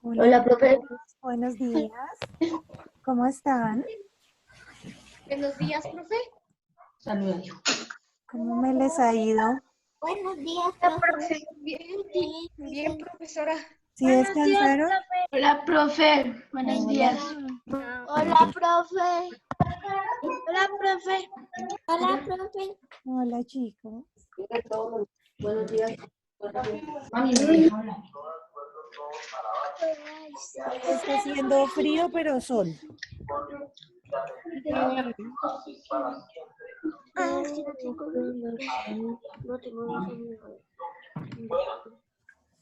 Hola, Hola, profe. buenos días. ¿Cómo están? Buenos días, profe. Saludos. ¿Cómo me les ha ido? Buenos días, Hola, profe. profe. Bien, profesora. ¿Sí descansaron? Hola, profe. Buenos Hola. días. Hola, profe. Hola, profe. Hola, profe. Hola, chicos. Buenos días. Mami, me deja hablar. Hoy está haciendo frío, pero sol. Ah, es que no tengo no tengo mis amigos.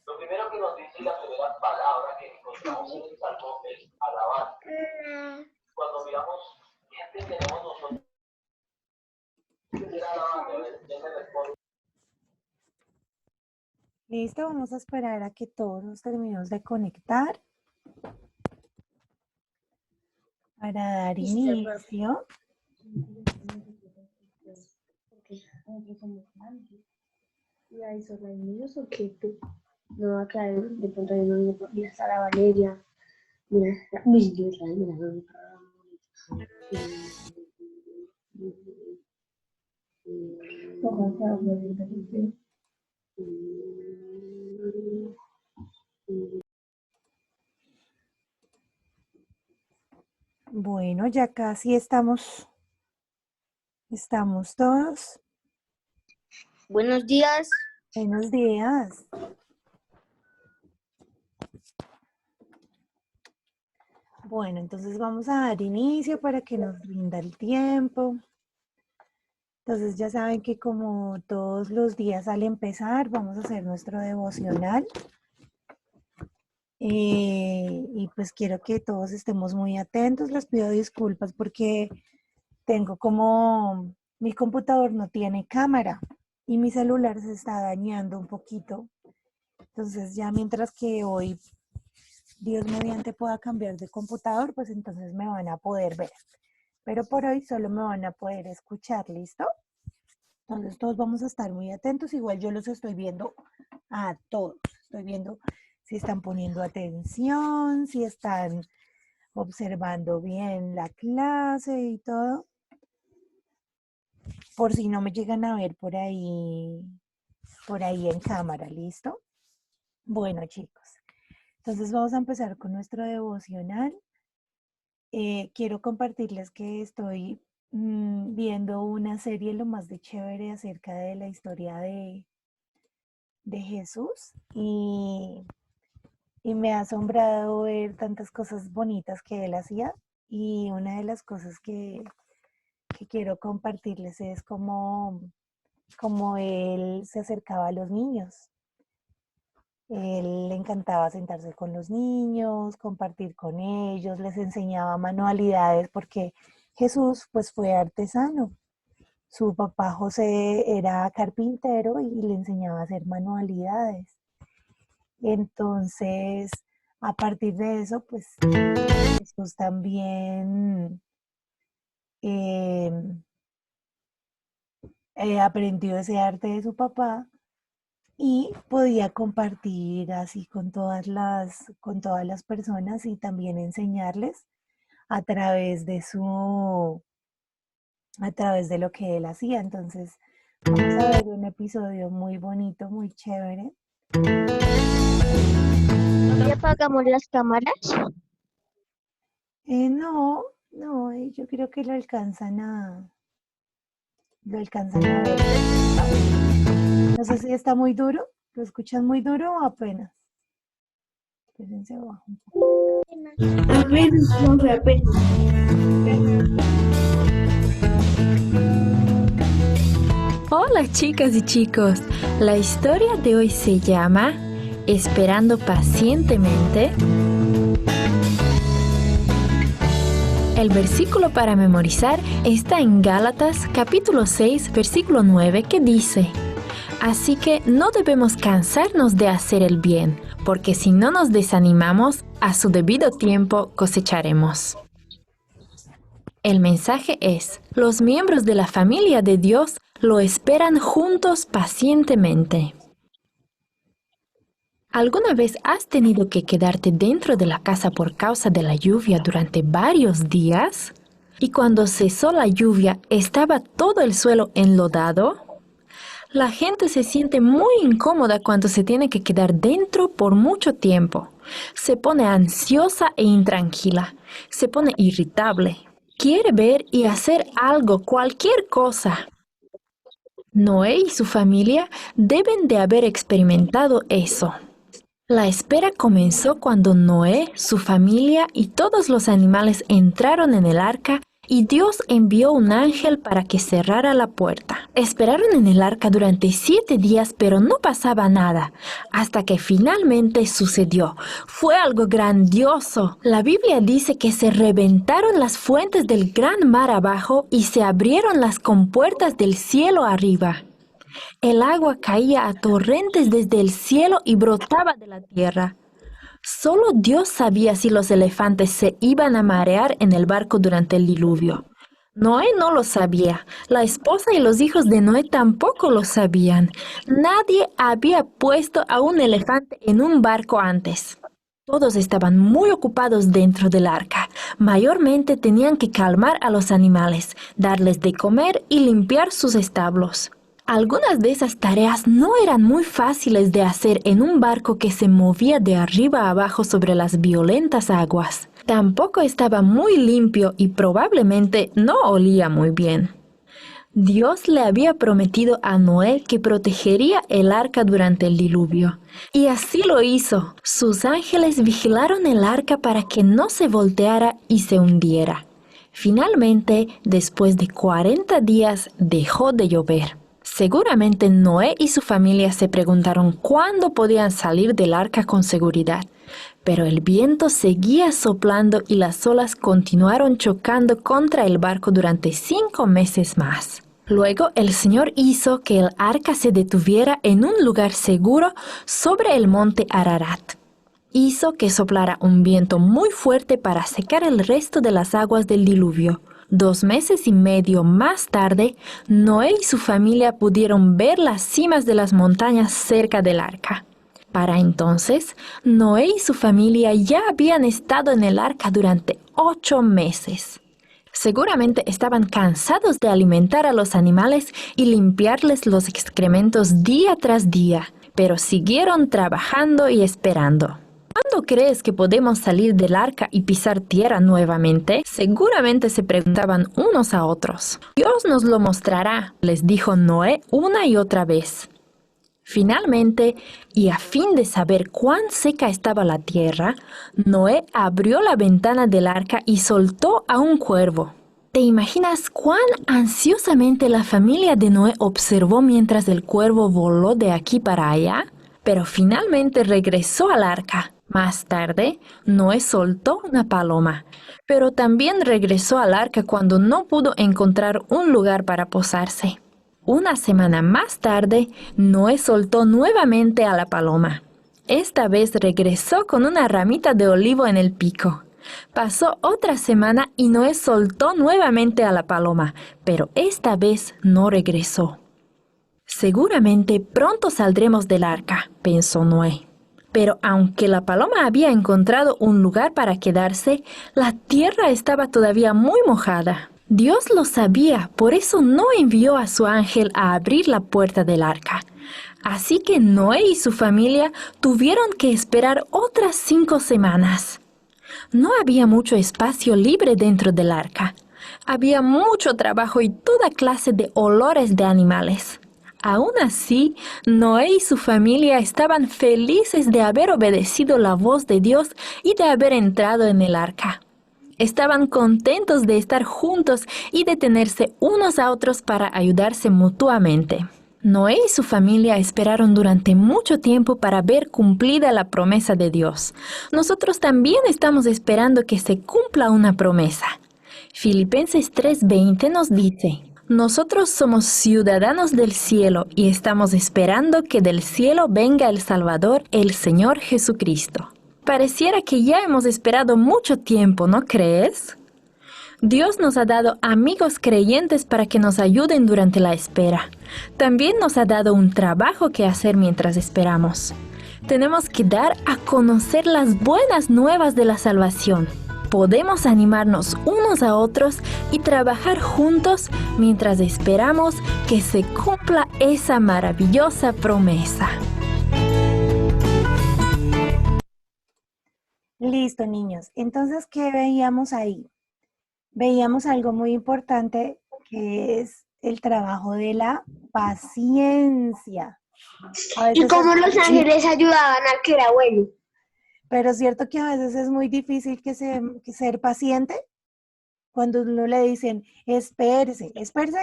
Lo primero que nos dice la primera palabra que encontramos en el Salmo es alabar. Cuando miramos qué entendemos nosotros, ¿qué alabando? ¿Quién me responde? Listo, vamos a esperar a que todos nos terminemos de conectar para dar inicio. ¿Y ahí son los niños o qué? No va a caer de pronto hay un niño. Mira, Sara Valeria. Mira, uy, Dios, mira, Bueno, ya casi estamos todos. Buenos días. Buenos días. Bueno, entonces vamos a dar inicio para que nos rinda el tiempo. Entonces ya saben que como todos los días al empezar vamos a hacer nuestro devocional. Y pues quiero que todos estemos muy atentos. Les pido disculpas porque tengo como mi computador no tiene cámara y mi celular se está dañando un poquito. Entonces ya mientras que hoy Dios mediante pueda cambiar de computador, pues entonces me van a poder ver. Pero por hoy solo me van a poder escuchar, ¿listo? Entonces todos vamos a estar muy atentos. Igual yo los estoy viendo a todos. Estoy viendo si están poniendo atención, si están observando bien la clase y todo. Por si no me llegan a ver por ahí en cámara, ¿listo? Bueno, chicos. Entonces vamos a empezar con nuestro devocional. Quiero compartirles que estoy viendo una serie lo más de chévere acerca de la historia de Jesús y me ha asombrado ver tantas cosas bonitas que él hacía y una de las cosas que quiero compartirles es cómo él se acercaba a los niños. Él le encantaba sentarse con los niños, compartir con ellos, les enseñaba manualidades porque Jesús pues fue artesano. Su papá José era carpintero y le enseñaba a hacer manualidades. Entonces, a partir de eso, pues Jesús también eh, aprendió ese arte de su papá y podía compartir así con todas las personas y también enseñarles a través de a través de lo que él hacía. Entonces, vamos a ver un episodio muy bonito, muy chévere. ¿Ya apagamos las cámaras? No, yo creo que lo alcanzan a ver. No sé si está muy duro, ¿lo escuchan muy duro o apenas? Espérense abajo un poco. Apenas, profe, apenas. Hola chicas y chicos, la historia de hoy se llama Esperando pacientemente. El versículo para memorizar está en Gálatas capítulo 6 versículo 9 que dice: Así que no debemos cansarnos de hacer el bien, porque si no nos desanimamos, a su debido tiempo cosecharemos. El mensaje es: los miembros de la familia de Dios lo esperan juntos pacientemente. ¿Alguna vez has tenido que quedarte dentro de la casa por causa de la lluvia durante varios días? ¿Y cuando cesó la lluvia, estaba todo el suelo enlodado? La gente se siente muy incómoda cuando se tiene que quedar dentro por mucho tiempo. Se pone ansiosa e intranquila. Se pone irritable. Quiere ver y hacer algo, cualquier cosa. Noé y su familia deben de haber experimentado eso. La espera comenzó cuando Noé, su familia y todos los animales entraron en el arca y Dios envió un ángel para que cerrara la puerta. Esperaron en el arca durante 7 días, pero no pasaba nada, hasta que finalmente sucedió. Fue algo grandioso. La Biblia dice que se reventaron las fuentes del gran mar abajo y se abrieron las compuertas del cielo arriba. El agua caía a torrentes desde el cielo y brotaba de la tierra. Solo Dios sabía si los elefantes se iban a marear en el barco durante el diluvio. Noé no lo sabía. La esposa y los hijos de Noé tampoco lo sabían. Nadie había puesto a un elefante en un barco antes. Todos estaban muy ocupados dentro del arca. Mayormente tenían que calmar a los animales, darles de comer y limpiar sus establos. Algunas de esas tareas no eran muy fáciles de hacer en un barco que se movía de arriba a abajo sobre las violentas aguas. Tampoco estaba muy limpio y probablemente no olía muy bien. Dios le había prometido a Noé que protegería el arca durante el diluvio. Y así lo hizo. Sus ángeles vigilaron el arca para que no se volteara y se hundiera. Finalmente, después de 40 días, dejó de llover. Seguramente Noé y su familia se preguntaron cuándo podían salir del arca con seguridad, pero el viento seguía soplando y las olas continuaron chocando contra el barco durante 5 meses más. Luego el Señor hizo que el arca se detuviera en un lugar seguro sobre el monte Ararat. Hizo que soplara un viento muy fuerte para secar el resto de las aguas del diluvio. 2 meses y medio más tarde, Noé y su familia pudieron ver las cimas de las montañas cerca del arca. Para entonces, Noé y su familia ya habían estado en el arca durante 8 meses. Seguramente estaban cansados de alimentar a los animales y limpiarles los excrementos día tras día, pero siguieron trabajando y esperando. ¿Cuándo crees que podemos salir del arca y pisar tierra nuevamente? Seguramente se preguntaban unos a otros. Dios nos lo mostrará, les dijo Noé una y otra vez. Finalmente, y a fin de saber cuán seca estaba la tierra, Noé abrió la ventana del arca y soltó a un cuervo. ¿Te imaginas cuán ansiosamente la familia de Noé observó mientras el cuervo voló de aquí para allá? Pero finalmente regresó al arca. Más tarde, Noé soltó una paloma, pero también regresó al arca cuando no pudo encontrar un lugar para posarse. Una semana más tarde, Noé soltó nuevamente a la paloma. Esta vez regresó con una ramita de olivo en el pico. Pasó otra semana y Noé soltó nuevamente a la paloma, pero esta vez no regresó. Seguramente pronto saldremos del arca, pensó Noé. Pero aunque la paloma había encontrado un lugar para quedarse, la tierra estaba todavía muy mojada. Dios lo sabía, por eso no envió a su ángel a abrir la puerta del arca. Así que Noé y su familia tuvieron que esperar otras 5 semanas. No había mucho espacio libre dentro del arca. Había mucho trabajo y toda clase de olores de animales. Aún así, Noé y su familia estaban felices de haber obedecido la voz de Dios y de haber entrado en el arca. Estaban contentos de estar juntos y de tenerse unos a otros para ayudarse mutuamente. Noé y su familia esperaron durante mucho tiempo para ver cumplida la promesa de Dios. Nosotros también estamos esperando que se cumpla una promesa. Filipenses 3:20 nos dice: nosotros somos ciudadanos del cielo y estamos esperando que del cielo venga el Salvador, el Señor Jesucristo. Pareciera que ya hemos esperado mucho tiempo, ¿no crees? Dios nos ha dado amigos creyentes para que nos ayuden durante la espera. También nos ha dado un trabajo que hacer mientras esperamos. tenemos que dar a conocer las buenas nuevas de la salvación. Podemos animarnos unos a otros y trabajar juntos mientras esperamos que se cumpla esa maravillosa promesa. Listo, niños. Entonces, ¿qué veíamos ahí? Veíamos algo muy importante que es el trabajo de la paciencia. A Y veces como los ángeles ayudaban al que era bueno. pero es cierto que a veces es muy difícil que ser paciente cuando uno le dicen, espérese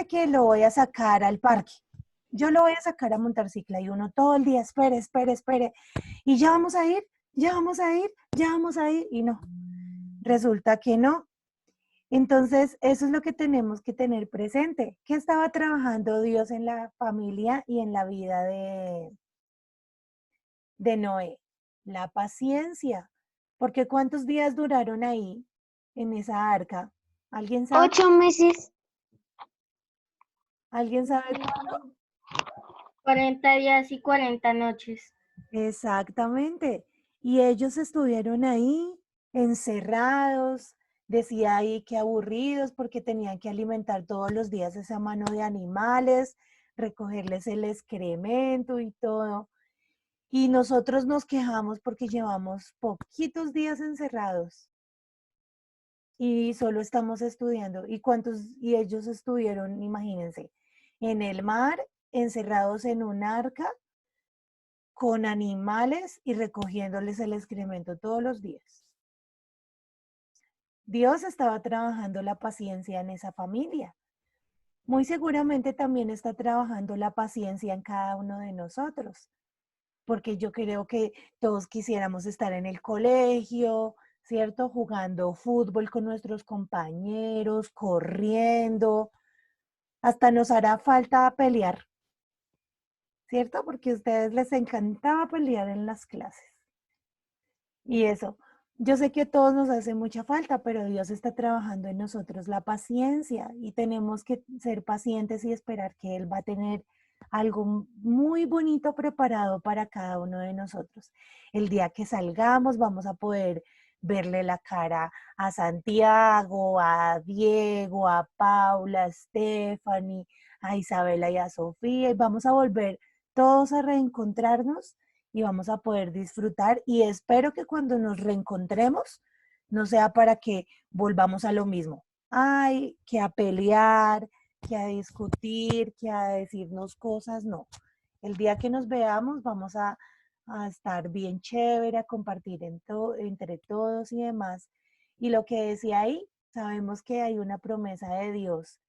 que lo voy a sacar al parque. Yo lo voy a sacar a montar cicla y uno todo el día, espere. Y ya vamos a ir, y no. Resulta que no. Entonces, eso es lo que tenemos que tener presente. ¿Qué estaba trabajando Dios en la familia y en la vida de Noé? La paciencia. Porque ¿cuántos días duraron ahí en esa arca? ¿Alguien sabe? 8 meses. ¿Alguien sabe cuánto? 40 días y 40 noches. Exactamente. Y ellos estuvieron ahí encerrados, decía ahí que aburridos porque tenían que alimentar todos los días esa mano de animales, recogerles el excremento y todo. Y nosotros nos quejamos porque llevamos poquitos días encerrados y solo estamos estudiando. Y ellos estuvieron, imagínense, en el mar, encerrados en un arca, con animales y recogiéndoles el excremento todos los días. Dios estaba trabajando la paciencia en esa familia. Muy seguramente también está trabajando la paciencia en cada uno de nosotros, porque yo creo que todos quisiéramos estar en el colegio, ¿cierto? Jugando fútbol con nuestros compañeros, corriendo, hasta nos hará falta pelear, ¿cierto? Porque a ustedes les encantaba pelear en las clases. Y eso, yo sé que a todos nos hace mucha falta, pero Dios está trabajando en nosotros la paciencia y tenemos que ser pacientes y esperar que Él va a tener algo muy bonito preparado para cada uno de nosotros. El día que salgamos vamos a poder verle la cara a Santiago, a Diego, a Paula, a Stephanie, a Isabela y a Sofía y vamos a volver todos a reencontrarnos y vamos a poder disfrutar y espero que cuando nos reencontremos no sea para que volvamos a lo mismo. Ay, que a pelear, que a discutir, que a decirnos cosas, no. El día que nos veamos vamos a estar bien chévere, a compartir entre todos y demás. Y lo que decía ahí, sabemos que hay una promesa de Dios.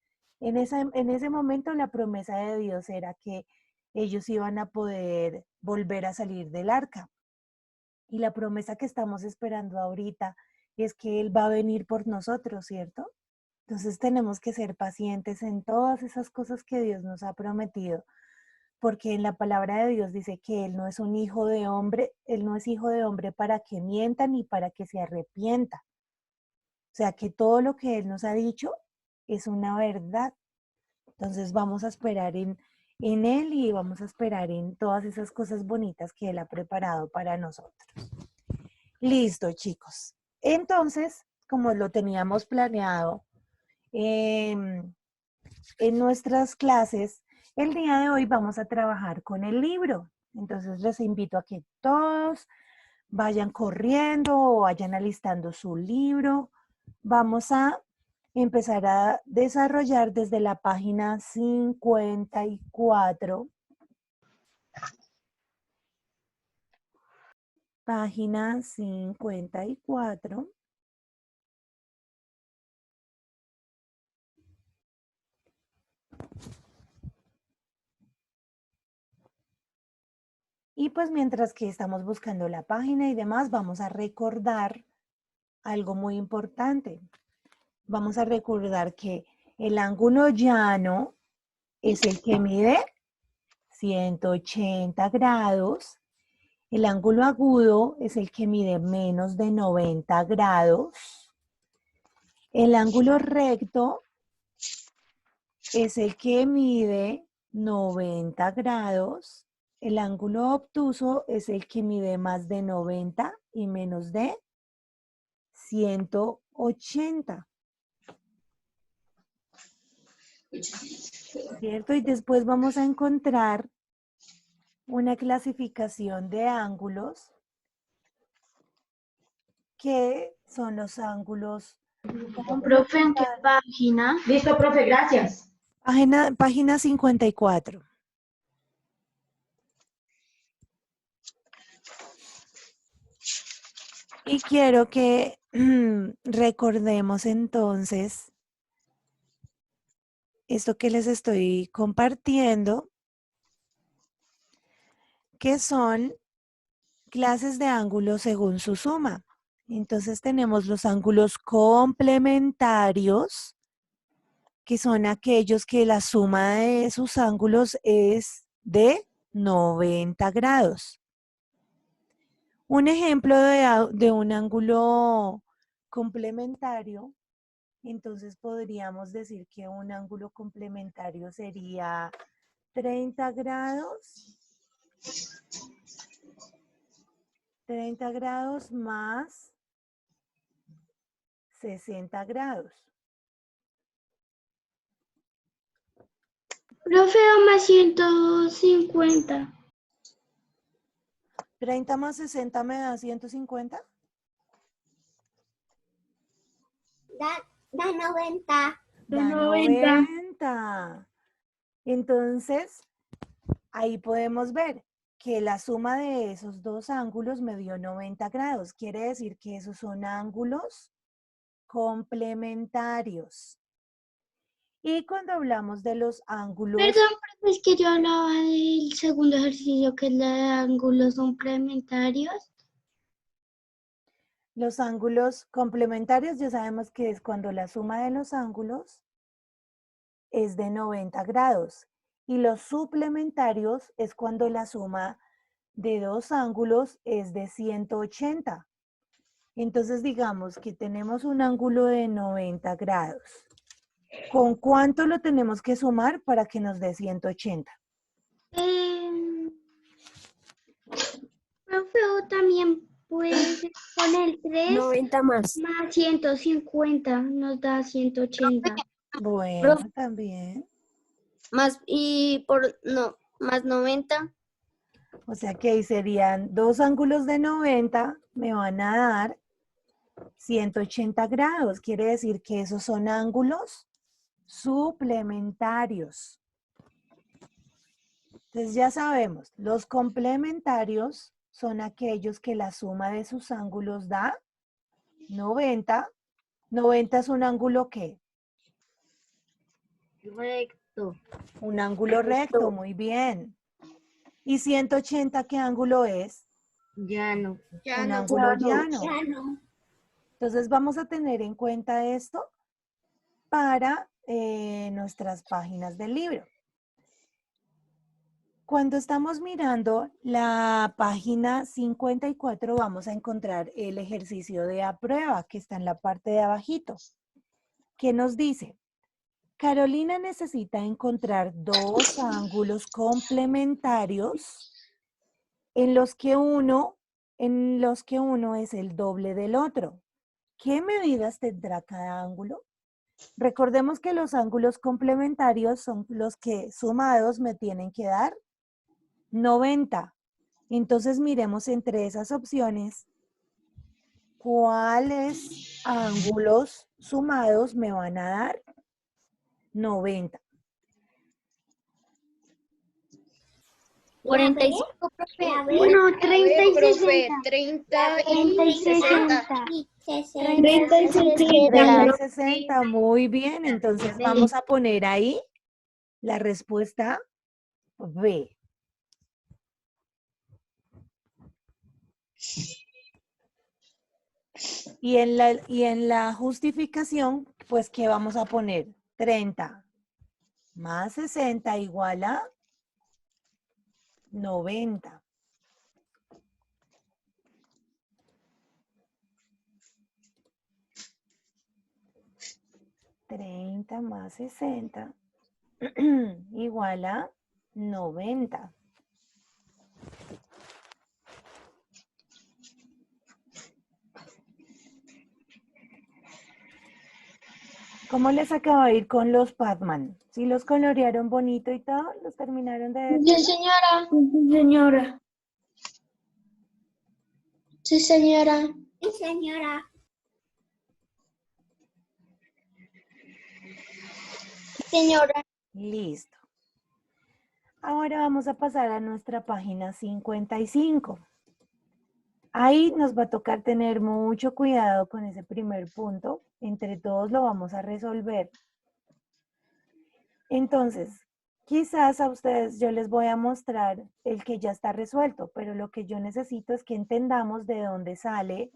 En ese momento la promesa de Dios era que ellos iban a poder volver a salir del arca. Y la promesa que estamos esperando ahorita es que Él va a venir por nosotros, ¿cierto? Entonces tenemos que ser pacientes en todas esas cosas que Dios nos ha prometido, porque en la palabra de Dios dice que Él no es un hijo de hombre, Él no es hijo de hombre para que mienta ni para que se arrepienta. O sea que todo lo que Él nos ha dicho es una verdad. Entonces vamos a esperar en Él y vamos a esperar en todas esas cosas bonitas que Él ha preparado para nosotros. Listo, chicos. Entonces, como lo teníamos planeado en nuestras clases, el día de hoy vamos a trabajar con el libro. Entonces les invito a que todos vayan corriendo o vayan alistando su libro. Vamos a empezar a desarrollar desde la página 54. Página 54. Y pues mientras que estamos buscando la página y demás, vamos a recordar algo muy importante. Vamos a recordar que el ángulo llano es el que mide 180 grados. El ángulo agudo es el que mide menos de 90 grados. El ángulo recto es el que mide 90 grados. el ángulo obtuso es el que mide más de 90 y menos de 180. ¿Cierto? Y después vamos a encontrar una clasificación de ángulos que son los ángulos. Profe, ¿en qué página? Listo, profe, gracias. Página 54. Y quiero que recordemos entonces esto que les estoy compartiendo, que son clases de ángulos según su suma. Entonces tenemos los ángulos complementarios, que son aquellos que la suma de sus ángulos es de 90 grados. Un ejemplo de un ángulo complementario, entonces podríamos decir que un ángulo complementario sería 30 grados, 30 grados más 60 grados. Profe, más 150. 30 más 60 me da 150. Da 90. Da 90. Entonces, ahí podemos ver que la suma de esos dos ángulos me dio 90 grados. Quiere decir que esos son ángulos complementarios. Y cuando hablamos de los ángulos... Perdón, profe, es que yo hablaba del segundo ejercicio, que es la de ángulos complementarios. Los ángulos complementarios ya sabemos que es cuando la suma de los ángulos es de 90 grados. Y los suplementarios es cuando la suma de dos ángulos es de 180. Entonces digamos que tenemos un ángulo de 90 grados. ¿Con cuánto lo tenemos que sumar para que nos dé 180? Profe, o también puedes poner 3 90 más. más 150, nos da 180. Bueno, también. Más más 90. O sea que ahí serían dos ángulos de 90, me van a dar 180 grados. Quiere decir que esos son ángulos suplementarios. Entonces ya sabemos, los complementarios son aquellos que la suma de sus ángulos da 90. 90 es un ángulo ¿qué? Recto. Un ángulo recto, muy bien. ¿Y 180 qué ángulo es? Llano. Un ángulo llano. Entonces vamos a tener en cuenta esto para nuestras páginas del libro. Cuando estamos mirando la página 54 vamos a encontrar el ejercicio de a prueba que está en la parte de abajito. ¿Qué nos dice? Carolina necesita encontrar dos ángulos complementarios en los que uno es el doble del otro. ¿Qué medidas tendrá cada ángulo? Recordemos que los ángulos complementarios son los que sumados me tienen que dar 90. Entonces miremos entre esas opciones cuáles ángulos sumados me van a dar 90. 45, profe. Bueno, 30 y 60. 30 30 y 60. 30 y 30 y 60, muy bien. Entonces vamos a poner ahí la respuesta B. Y en la justificación, pues, ¿qué vamos a poner? 30 más 60 igual a 90. $30 más 60 igual a 90. ¿Cómo les acaba de ir con los Pac-Man? ¿Sí los colorearon bonito y todo? ¿Los terminaron de ver? Sí, señora. Sí, señora. Sí, señora. Sí, señora. Señora. Listo. Ahora vamos a pasar a nuestra página 55. Ahí nos va a tocar tener mucho cuidado con ese primer punto. Entre todos lo vamos a resolver. Entonces, quizás a ustedes yo les voy a mostrar el que ya está resuelto, pero lo que yo necesito es que entendamos de dónde sale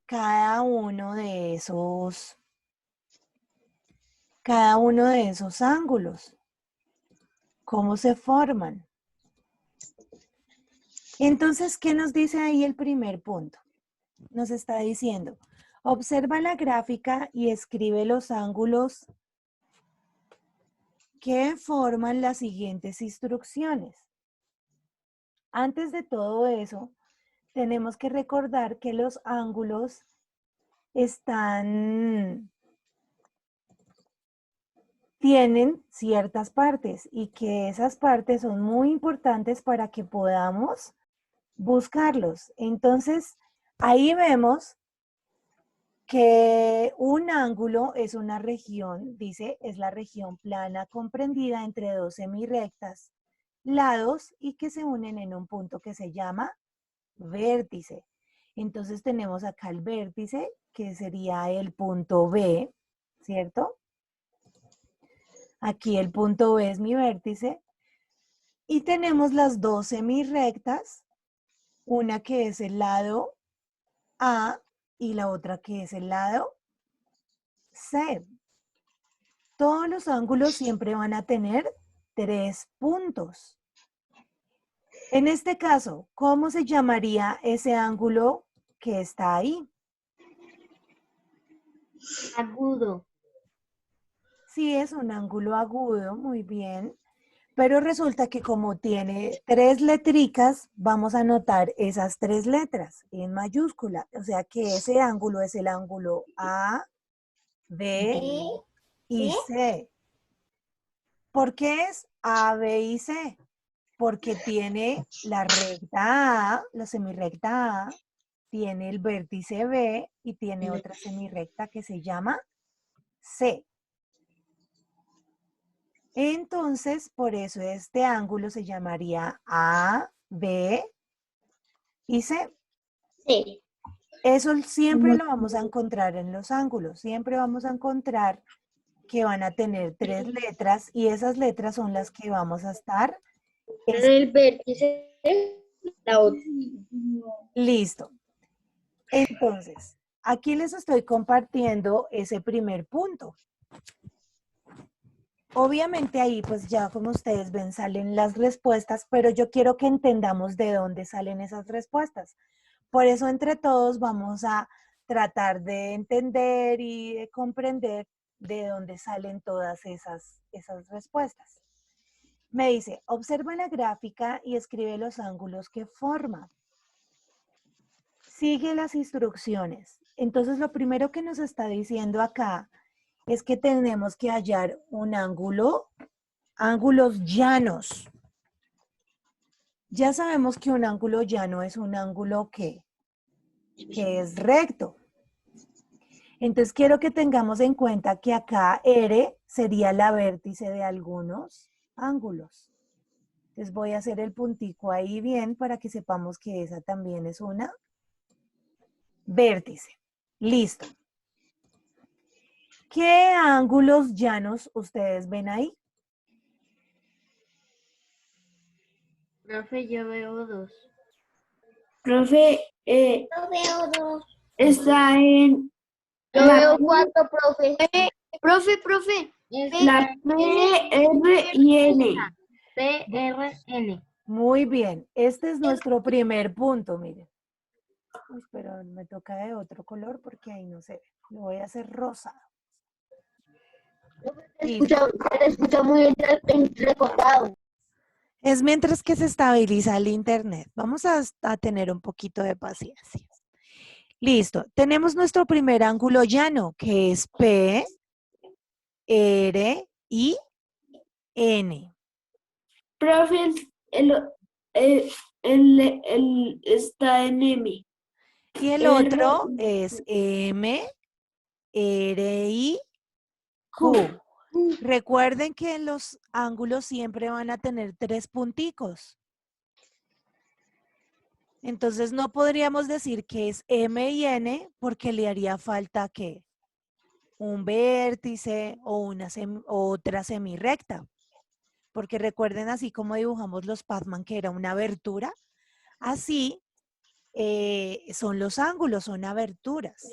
cada uno de esos ángulos. ¿Cómo se forman? Entonces, ¿qué nos dice ahí el primer punto? Nos está diciendo, observa la gráfica y escribe los ángulos que forman las siguientes instrucciones. Antes de todo eso, tenemos que recordar que los ángulos tienen ciertas partes y que esas partes son muy importantes para que podamos buscarlos. Entonces, ahí vemos que un ángulo es una región, dice, es la región plana comprendida entre dos semirrectas, lados y que se unen en un punto que se llama vértice. Entonces tenemos acá el vértice, que sería el punto B, ¿cierto? Aquí el punto B es mi vértice. Y tenemos las dos semirrectas, una que es el lado A y la otra que es el lado C. Todos los ángulos siempre van a tener 3 puntos. En este caso, ¿cómo se llamaría ese ángulo que está ahí? Agudo. Sí, es un ángulo agudo, muy bien. Pero resulta que como tiene 3 letricas, vamos a anotar esas 3 letras en mayúscula. O sea que ese ángulo es el ángulo A, B y C. ¿Por qué es A, B y C? Porque tiene la recta A, la semirrecta A, tiene el vértice B y tiene otra semirrecta que se llama C. Entonces, por eso este ángulo se llamaría A, B y C. Sí. Eso siempre lo vamos a encontrar en los ángulos. Siempre vamos a encontrar que van a tener 3 letras y esas letras son las que vamos a estar. El vértice, la otra. Listo. Entonces, aquí les estoy compartiendo ese primer punto. Obviamente ahí, pues ya como ustedes ven, salen las respuestas, pero yo quiero que entendamos de dónde salen esas respuestas. Por eso entre todos vamos a tratar de entender y de comprender de dónde salen todas esas respuestas. Me dice, observa la gráfica y escribe los ángulos que forma. Sigue las instrucciones. Entonces lo primero que nos está diciendo acá es que tenemos que hallar un ángulos llanos. Ya sabemos que un ángulo llano es un ángulo que es recto. Entonces quiero que tengamos en cuenta que acá R sería la vértice de algunos ángulos. Entonces voy a hacer el puntico ahí bien para que sepamos que esa también es una vértice. Listo. ¿Qué ángulos llanos ustedes ven ahí? Profe, yo veo dos. Profe, Yo veo dos. está en Yo la, veo cuatro, profe. Profe. la P, R y N. PRN. Muy bien. Este es nuestro primer punto, miren. Uy, pero me toca de otro color porque ahí no se ve. Lo voy a hacer rosa. Escucha muy entrecortado. Es mientras que se estabiliza el internet. Vamos a tener un poquito de paciencia. Listo. Tenemos nuestro primer ángulo llano, que es P R, I, N. Profe, está en M. Y el otro es M, R, I, Q. Recuerden que los ángulos siempre van a tener 3 punticos. Entonces no podríamos decir que es M y N porque le haría falta ¿qué? Un vértice o otra semirrecta. Porque recuerden así como dibujamos los Pac-Man que era una abertura, así son los ángulos, son aberturas.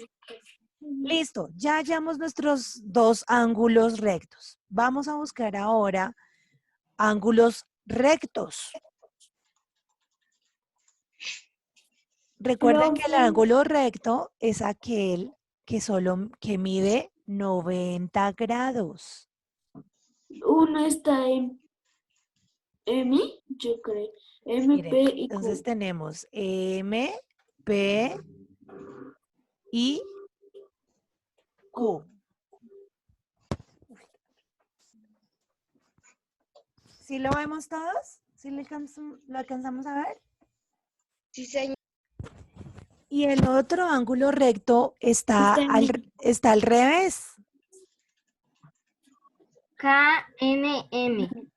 Listo, ya hallamos nuestros 2 ángulos rectos. Vamos a buscar ahora ángulos rectos. Recuerden que el ángulo recto es aquel que mide 90 grados. Uno está en M, yo creo. M, Miren, P y entonces Q. tenemos M, P y Q. ¿Sí lo vemos todos? ¿Sí lo alcanzamos a ver? Sí, señor. Y el otro ángulo recto está al revés. KNM.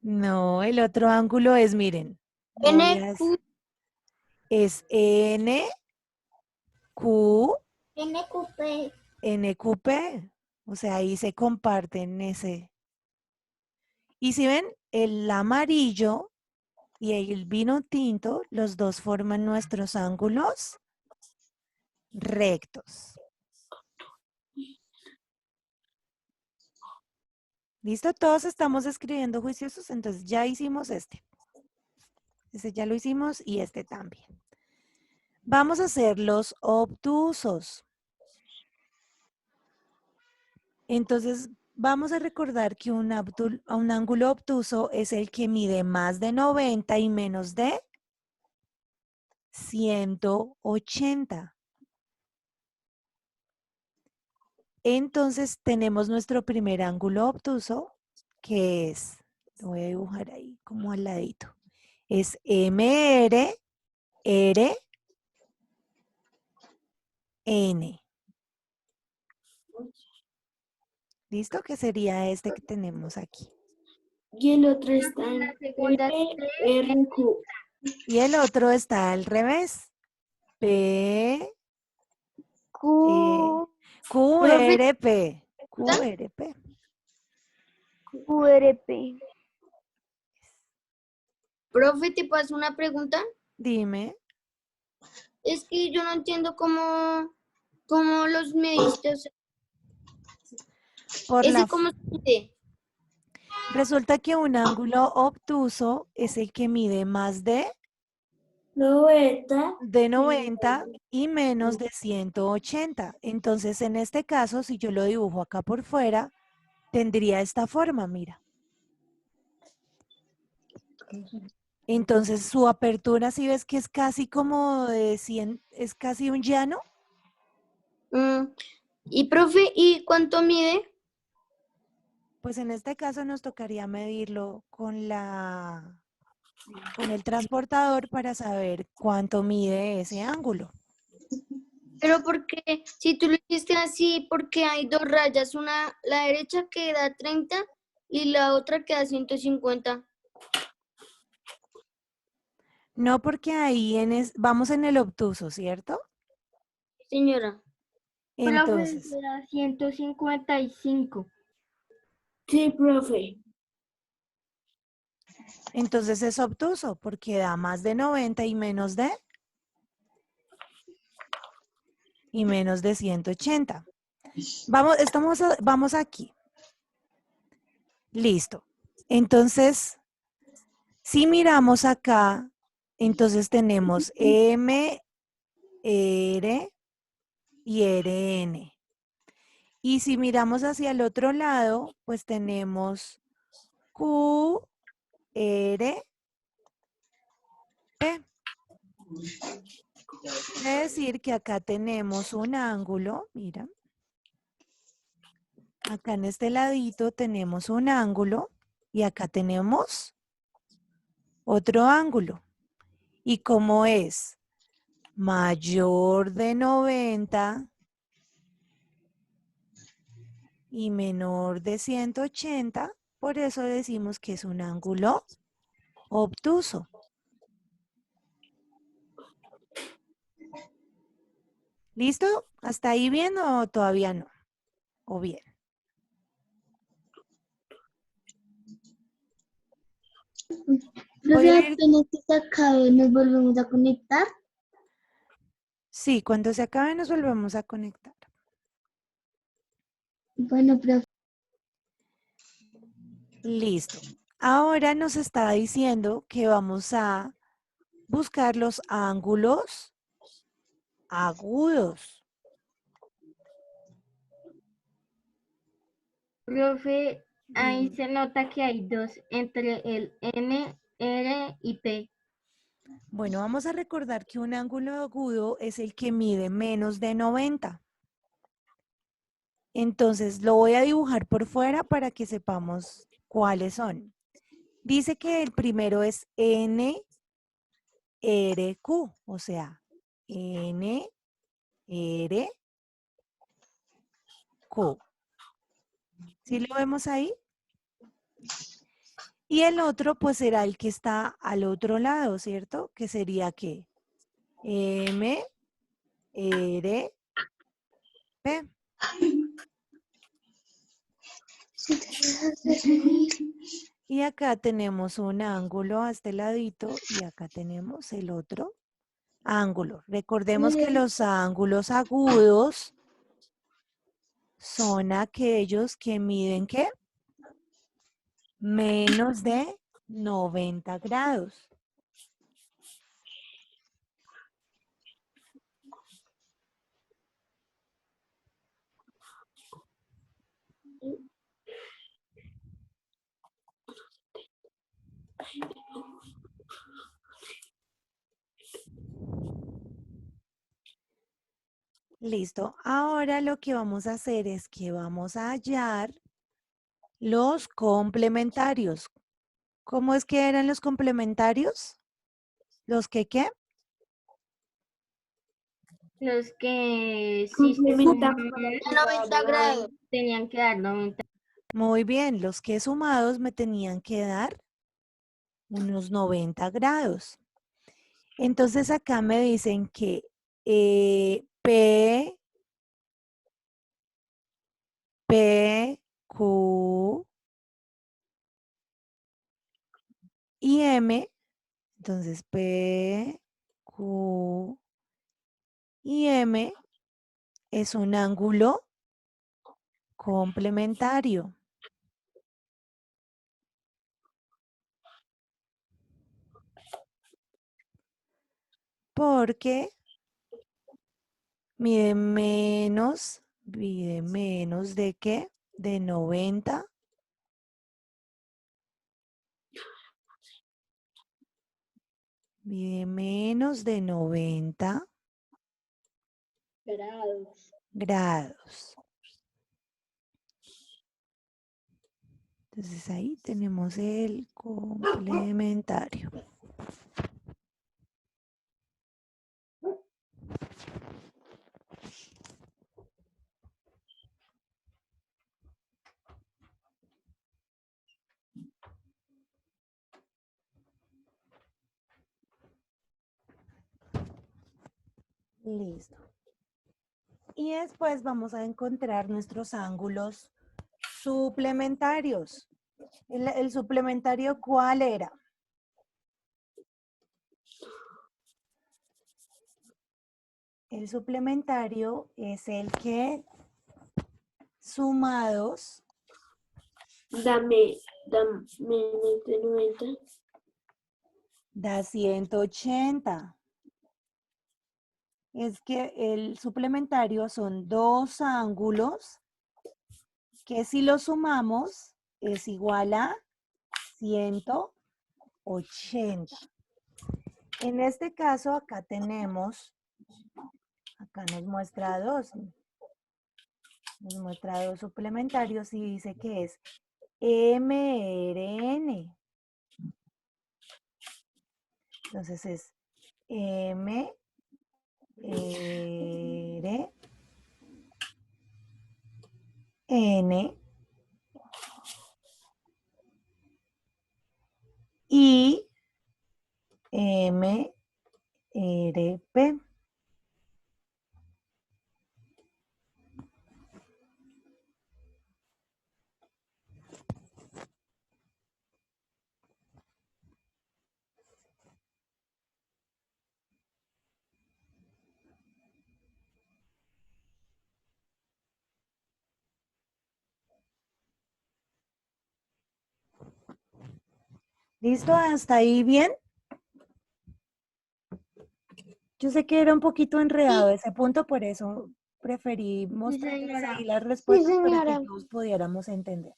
No, el otro ángulo es, miren, es N, Q, NQP. NQP. O sea, ahí se comparten ese. Y si ven, el amarillo y el vino tinto, los dos forman nuestros ángulos rectos. ¿Listo? Todos estamos escribiendo juiciosos, entonces ya hicimos este. Ese ya lo hicimos y este también. Vamos a hacer los obtusos. Entonces, vamos a recordar que un ángulo obtuso es el que mide más de 90 y menos de 180. Entonces, tenemos nuestro primer ángulo obtuso, que es, lo voy a dibujar ahí como al ladito, es MR, R, N. ¿Listo? Que sería este que tenemos aquí. Y el otro está en P, R, Q. Y el otro está al revés. P, QRP. QRP. QRP. Profe, ¿te paso una pregunta? Dime. Es que yo no entiendo cómo los mediste. O sea, ¿cómo se mide? Resulta que un ángulo obtuso es el que mide más de 90. 90 y menos de 180. Entonces, en este caso, si yo lo dibujo acá por fuera, tendría esta forma, mira. Entonces, su apertura, si ves que es casi como de 100, es casi un llano. Y profe, ¿y cuánto mide? Pues en este caso nos tocaría medirlo con el transportador para saber cuánto mide ese ángulo. Pero porque si tú lo hiciste así, porque hay 2 rayas, la derecha que da 30 y la otra que da 150. No, porque ahí vamos en el obtuso, ¿cierto? Señora. Entonces, Profe, 155. Sí, profe. entonces es obtuso porque da más de 90 y menos de 180. Vamos aquí. Listo. Entonces, si miramos acá, entonces tenemos M, R y RN. Y si miramos hacia el otro lado, pues tenemos Q, R, P. Quiere decir que acá tenemos un ángulo, mira, Acá en este ladito tenemos un ángulo y acá tenemos otro ángulo. Y como es mayor de 90 y menor de 180, por eso decimos que es un ángulo obtuso. ¿Listo? ¿Hasta ahí bien o todavía no? ¿O bien? Voy a ir. Apenas que se acabe, nos volvemos a conectar. Sí, cuando se acabe nos volvemos a conectar. Bueno, profe. Listo. Ahora nos está diciendo que vamos a buscar los ángulos agudos. Profe, ahí se nota que hay dos entre el M, R y P. Bueno, vamos a recordar que un ángulo agudo es el que mide menos de 90. Entonces lo voy a dibujar por fuera para que sepamos cuáles son. Dice que el primero es NRQ, o sea, NRQ. ¿Sí lo vemos ahí? Y el otro pues será el que está al otro lado, ¿cierto? Que sería ¿qué? M, R, P. Y acá tenemos un ángulo a este ladito y acá tenemos el otro ángulo. Recordemos que los ángulos agudos son aquellos que miden ¿qué? Menos de 90 grados. Listo. Ahora lo que vamos a hacer es que vamos a hallar los complementarios. ¿Cómo es que eran los complementarios? ¿Los que qué? Los que si se Complementa. suman 90 grados. tenían que dar 90. Muy bien, los que sumados me tenían que dar unos 90 grados. Entonces acá me dicen que P, Q y M. Entonces P, Q y M es un ángulo complementario. Porque mide menos de qué? De 90. Mide menos de 90 grados. Entonces ahí tenemos el complementario. Listo. Y después vamos a encontrar nuestros ángulos suplementarios. ¿El suplementario cuál era? El suplementario es el que sumados Dame menos de 90. da 180. Es que el suplementario son dos ángulos que si los sumamos es igual a 180. En este caso acá tenemos, acá nos muestra dos. Nos muestra dos suplementarios y dice que es mRN. Entonces es mRN y mRP. ¿Listo? ¿Hasta ahí bien? Yo sé que era un poquito enredado ese punto, por eso preferí mostrarles señora. ahí las respuestas para señora. que todos pudiéramos entender.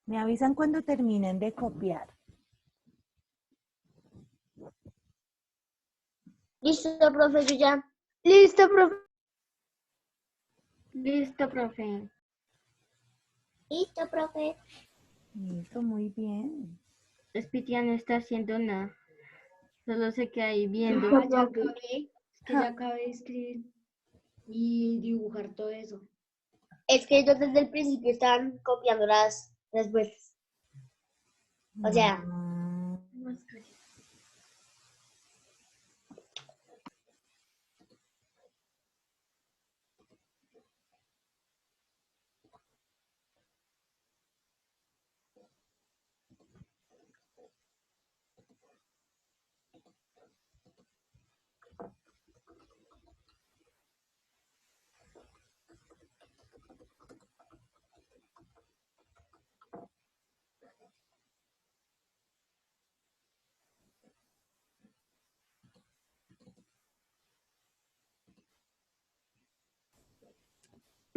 Me avisan cuando terminen de copiar. Listo, profe, yo ya. Listo, profe. Listo, profe. Listo, profe. Listo, muy bien. Spitia no está haciendo nada. Solo se queda ahí viendo. Ah, ya acabé. Es que ya acabé de escribir y dibujar todo eso. Es que ellos desde el principio estaban copiando las respuestas. O sea,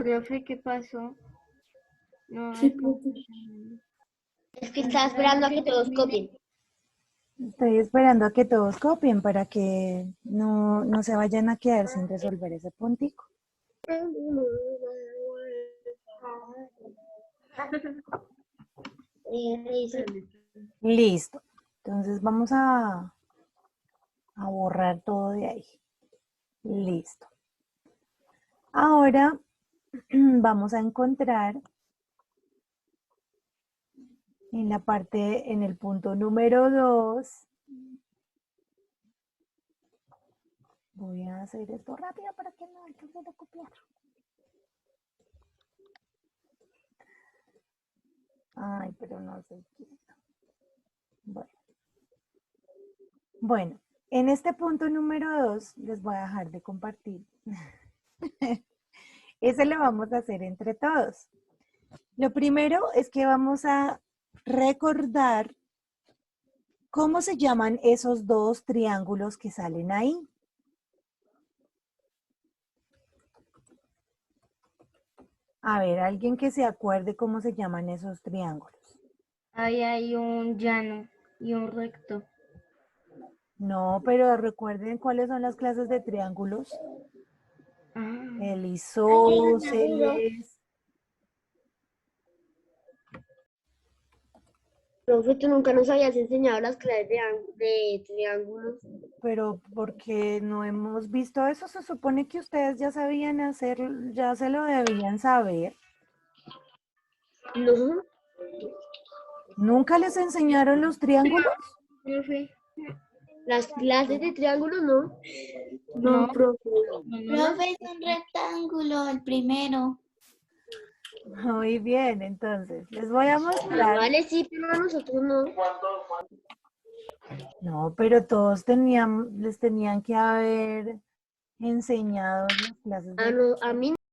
Profe, ¿qué pasó? No, Sí, hay profe. es que estaba esperando a que todos copien. Estoy esperando a que todos copien para que no se vayan a quedar sin resolver ese puntico. Listo. Entonces vamos a borrar todo de ahí. Listo. Ahora vamos a encontrar en la parte, en el punto número 2. Voy a hacer esto rápido para que no alcance a copiar. Ay, pero no sé qué. Bueno, en este punto número 2 les voy a dejar de compartir. Ese lo vamos a hacer entre todos. Lo primero es que vamos a recordar cómo se llaman esos dos triángulos que salen ahí. A ver, alguien que se acuerde cómo se llaman esos triángulos. Ahí hay un llano y un recto. No, pero recuerden cuáles son las clases de triángulos. Ah, El isósceles. Profe, tú nunca nos habías enseñado las claves de triángulos. Pero porque no hemos visto eso, se supone que ustedes ya sabían hacer, ya se lo debían saber. No. ¿Nunca les enseñaron los triángulos? profe. Las clases de triángulos no. No, profe. Profe, es un rectángulo, el primero. Muy bien, entonces, les voy a mostrar. Vale, sí, pero a nosotros no. No, pero todos les tenían que haber enseñado las clases de... A mí